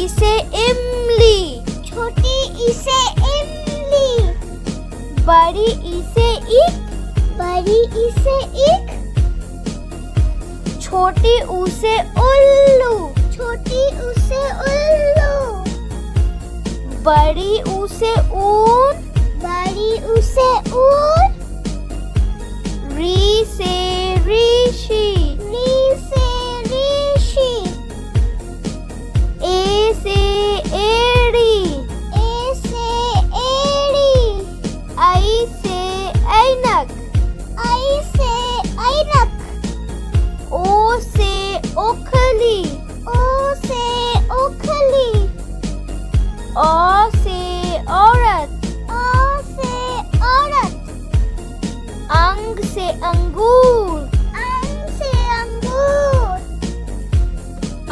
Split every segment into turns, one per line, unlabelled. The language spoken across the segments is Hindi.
ई से इमली,
छोटी ई से इमली।
बड़ी ई से ईख,
बड़ी ई से ईख।
छोटी ऊ से उल्लू,
छोटी ऊ से उल्लू।
बड़ी ऊ से ऊन,
बड़ी ऊ से ऊन।
री से ऋषि,
री से ऋषि।
ए से एड़ी,
ए से एड़ी।
आई से ऐनक,
आई से ऐनक।
ओ से ओखली,
ओ से ओखली।
औ से औरत,
औ से औरत।
अंग से अंगूर,
अंग से अंगूर।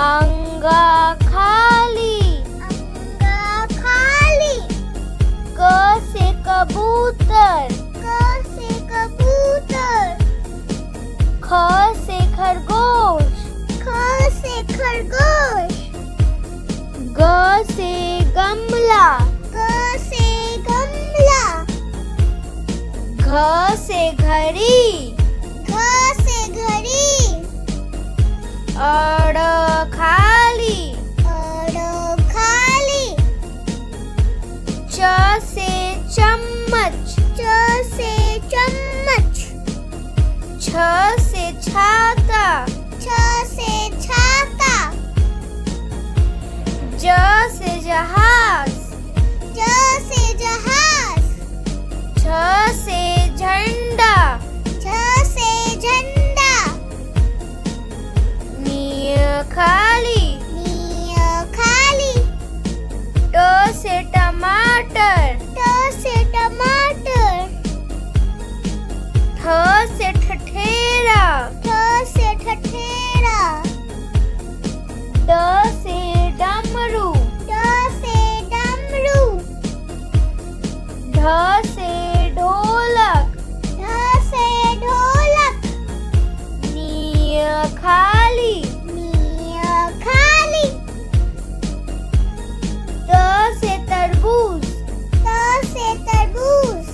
अंगा खाली,
अंगा खाली।
क से कबूतर,
क से कबूतर।
ख से खरगोश,
ख से खरगोश।
ग से गमला,
ग से गमला।
घ से घड़ी,
घ से घड़ी।
अड़ खाली,
अड़ खाली।
च से चम्मच,
च से चम्मच।
छ से छाता,
छ से छाता।
ज से जहाज,
ज से जहाज।
झ से झंडा,
झ से झंडा।
नी खाली,
नी खाली।
ट से टमाटर,
ट से टमाटर।
ठ से ठठेरा,
ठ से ठठेरा।
ड से डमरू,
ड से डमरू।
ढ से ढोलक,
ढ से ढोलक।
नी खाली,
नी खाली।
त से तरबूज,
त से तरबूज।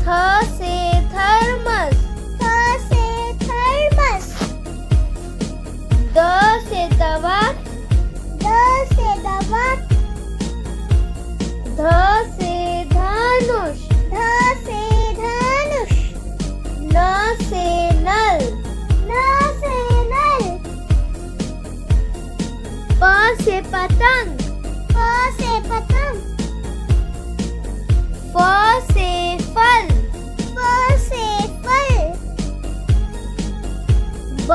थ से थर्मस,
थ से थर्मस।
द से दवात,
द से दवात।
ध से धनुष,
ध से धनुष।
न से नल,
न से नल।
प से पतंग,
प से पतंग।
फ से फल,
फ से फल।
ब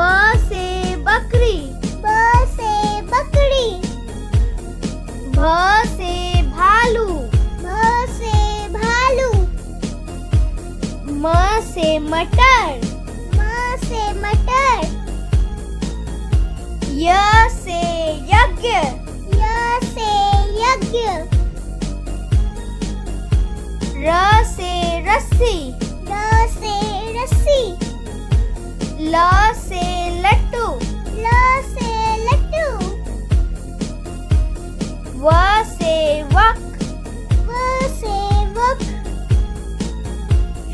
से बकरी,
ब से बकरी।
भ से भालू,
भ से भालू।
म से मटर,
म से मटर।
य से यज्ञ,
य से यज्ञ।
र से रस्सी,
र से रस्सी।
ल से लट्टू,
ल से लट्टू।
व से वक,
व से वक।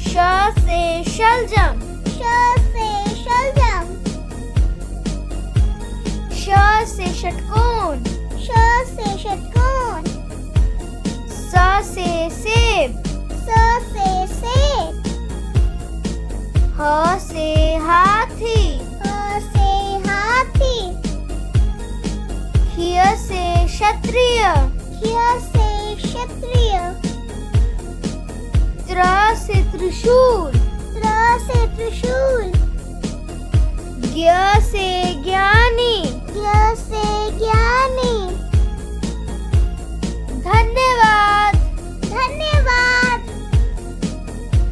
श से शलजम,
श से शलजम।
श से षटकोण,
श से षटकोण।
स से सेब,
स से सेब।
ह से हाथी,
ह से हाथी।
क्ष से क्षत्रिय,
क्ष से क्षत्रिय।
त्र से त्रिशूल,
त्र से त्रिशूल।